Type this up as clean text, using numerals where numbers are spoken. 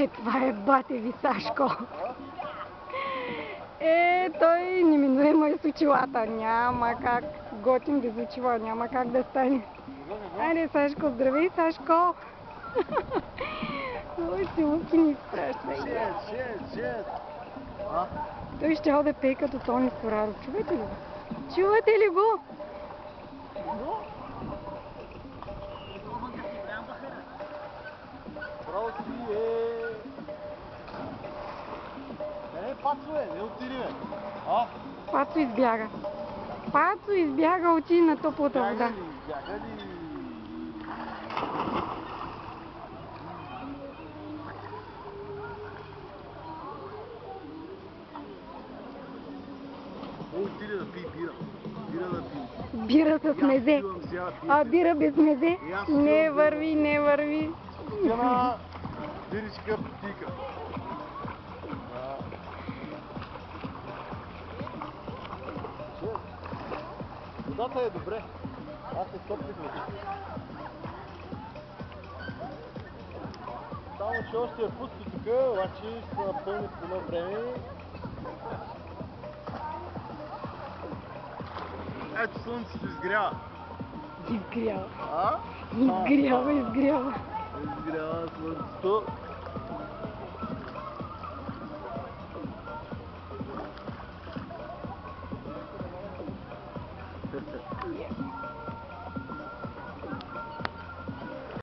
Това е бате ви Сашко. Той неминуемо е с очилата. Няма как, готин без очила, няма как да стане. Айде, Сашко, здравей, Сашко! Ой, си луки ни изпраща. Шет! Той ще да пее като Тони Стораров. Чувате ли го? Чувате ли го? Браво ти, Не, Пацо, не отиди, бе. Пацо избяга. Пацо избяга, отиди на топлата вода. Избяга ли? Отиде да пи бира. Бира да пи. Бира с мезе. А бира без мезе? Не върви, не върви. Стена биричка потика. Водата е добре. Аз се топлих вече. Само че още е пусто тук, обаче ще се напълни по едно време. Ето слънцето изгрява. Изгрява. Изгрява слънцето.